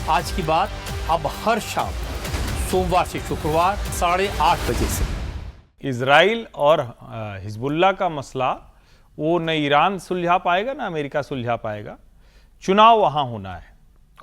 आज की बात अब हर शाम सोमवार से शुक्रवार 8:30 बजे से। इजराइल और हिजबुल्लाह का मसला वो न ईरान सुलझा पाएगा ना अमेरिका सुलझा पाएगा। चुनाव वहां होना है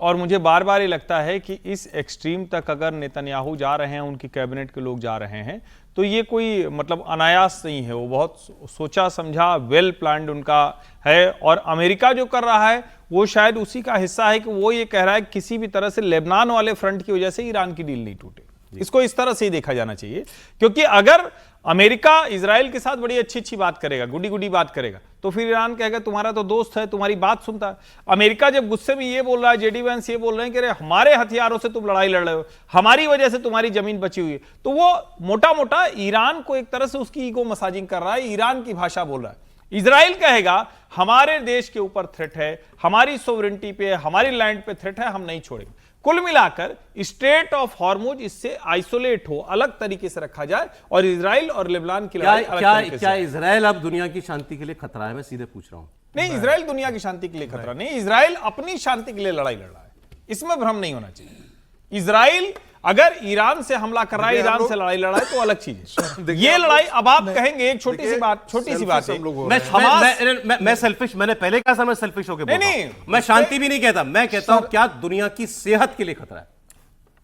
और मुझे बार बार ये लगता है कि इस एक्सट्रीम तक अगर नेतन्याहू जा रहे हैं, उनकी कैबिनेट के लोग जा रहे हैं, तो ये कोई मतलब अनायास नहीं है। वो बहुत सोचा समझा, वेल प्लान्ड उनका है। और अमेरिका जो कर रहा है वो शायद उसी का हिस्सा है कि वो ये कह रहा है कि किसी भी तरह से लेबनान वाले फ्रंट की वजह से ईरान की डील नहीं टूटे। इसको इस तरह से ही देखा जाना चाहिए, क्योंकि अगर अमेरिका इजराइल के साथ बड़ी अच्छी अच्छी बात करेगा, गुडी गुडी बात करेगा, तो फिर ईरान कहेगा तुम्हारा तो दोस्त है, तुम्हारी बात सुनता है। अमेरिका जब गुस्से में ये बोल रहा है, जेडी वैंस ये बोल रहे हैं कि अरे हमारे हथियारों से तुम लड़ाई लड़ रहे हो, हमारी वजह से तुम्हारी जमीन बची हुई है, तो वो मोटा मोटा ईरान को एक तरह से उसकी ईगो मसाजिंग कर रहा है, ईरान की भाषा बोल रहा है। इजराइल कहेगा हमारे देश के ऊपर थ्रेट है, हमारी सोवरेनिटी पे, हमारी लैंड पे थ्रेट है, हम नहीं छोड़ेंगे। कुल मिलाकर स्ट्रेट ऑफ हॉर्मुज इससे आइसोलेट हो, अलग तरीके से रखा जाए और इजराइल और लेबनान की लड़ाई अलग तरीके से। क्या इजराइल अब दुनिया की शांति के लिए खतरा है? मैं सीधे पूछ रहा हूं। नहीं, इजराइल दुनिया की शांति के लिए खतरा नहीं, इजराइल अपनी शांति के लिए लड़ाई लड़ रहा है, इसमें भ्रम नहीं होना चाहिए। इजराइल अगर ईरान से हमला कर रहा है, ईरान से लड़ाई लड़ा है तो अलग चीज है। ये लड़ाई अब आप कहेंगे एक छोटी सी बात है, मैं सेल्फिश, मैंने पहले कहा था मैं सेल्फिश होकर बोल रहा हूं। मैं शांति भी नहीं कहता, मैं कहता हूं क्या दुनिया की सेहत के लिए खतरा है।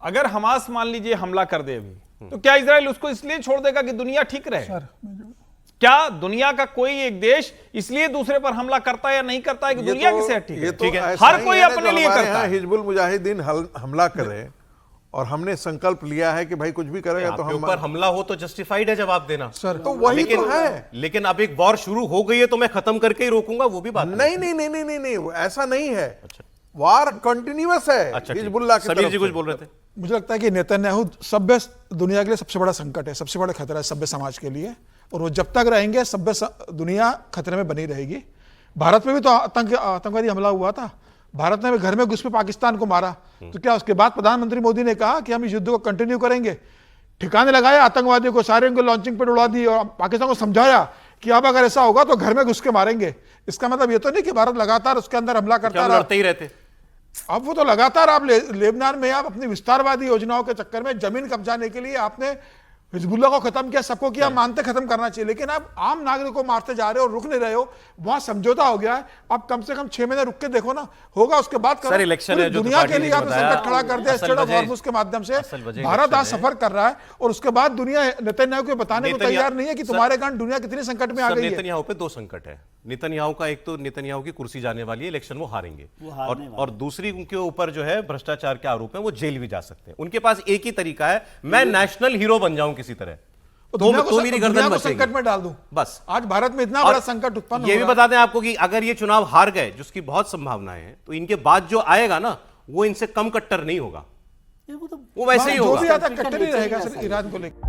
अगर हमास मान लीजिए हमला कर दे अभी, तो क्या इजराइल उसको इसलिए छोड़ देगा कि दुनिया ठीक रहे? क्या दुनिया का कोई एक देश इसलिए दूसरे पर हमला करता है या नहीं करता है कि दुनिया की सेहत ठीक है? हर कोई अपने लिए करता है। हिजबुल मुजाहिदीन हमला करे और हमने संकल्प लिया है कि भाई कुछ भी करेगा तो हम ऊपर हमला हो तो जस्टिफाइड है जवाब देना सर, तो वही तो है। लेकिन अब एक वॉर शुरू हो गई है तो मैं खत्म करके ही रोकूंगा, वो भी बात नहीं नहीं नहीं नहीं नहीं नहीं ऐसा नहीं है। अच्छा, वार कंटिन्यूअस है। अच्छा, हिजबुल्लाह के समीर जी कुछ बोल रहे थे। मुझे लगता है कि नेतन्याहू सभ्य दुनिया के लिए सबसे बड़ा संकट है, सबसे बड़ा खतरा है सभ्य समाज के लिए, और वो जब तक रहेंगे सभ्य दुनिया खतरे में बनी रहेगी। भारत में भी तो आतंकवादी हमला हुआ था, भारत ने घर में घुस के पाकिस्तान को मारा, तो क्या उसके बाद प्रधानमंत्री मोदी ने कहा कि हम इस युद्ध को कंटिन्यू करेंगे? ठिकाने लगाया आतंकवादियों को, सारे उनको लॉन्चिंग पे उड़ा दी और पाकिस्तान को समझाया कि अब अगर ऐसा होगा तो घर में घुस के मारेंगे। इसका मतलब ये तो नहीं कि भारत लगातार उसके अंदर हमला करता रहा, लड़ते ही रहते। अब वो तो लगातार आप लेबनान में आप अपनी विस्तारवादी योजनाओं के चक्कर में जमीन कब्जाने के लिए आपने हिजबुल्लाह को खत्म किया, सबको किया, मानते खत्म करना चाहिए, लेकिन आप आम नागरिकों को मारते जा रहे हो और रुक नहीं रहे हो। वहां समझौता हो गया है, आप कम से कम 6 महीने रुक के देखो ना, होगा उसके बाद सर इलेक्शन है, जो दुनिया के लिए आपने संकट खड़ा कर दिया स्टेट ऑफ हॉर्मुज के माध्यम से। भारत आज सफर कर रहा है और उसके बाद दुनिया नेतन्याहू को बताने को तैयार नहीं है कि तुम्हारे कारण दुनिया कितनी संकट में आ गई है। नेतन्याहू पे 2 संकट है। नेतन्याहू का एक तो नेतन्याहू की कुर्सी जाने वाली है, इलेक्शन वो हारेंगे, और दूसरी उनके ऊपर जो है भ्रष्टाचार के आरोप है, वो जेल भी जा सकते हैं। उनके पास एक ही तरीका है, मैं नेशनल हीरो बन जाऊं किसी तरह, तो मेरी गर्दन बचेगी, संकट में डाल दूं बस। आज भारत में इतना बड़ा संकट उत्पन्न हो रहा है। ये भी बता दें आपको कि अगर ये चुनाव हार गए, जिसकी बहुत संभावनाएं हैं, तो इनके बाद जो आएगा ना वो इनसे कम कट्टर नहीं होगा, वो वैसे ही होगा, जो भी आता कट्टर ही रहेगा सर ईरान को लेकर।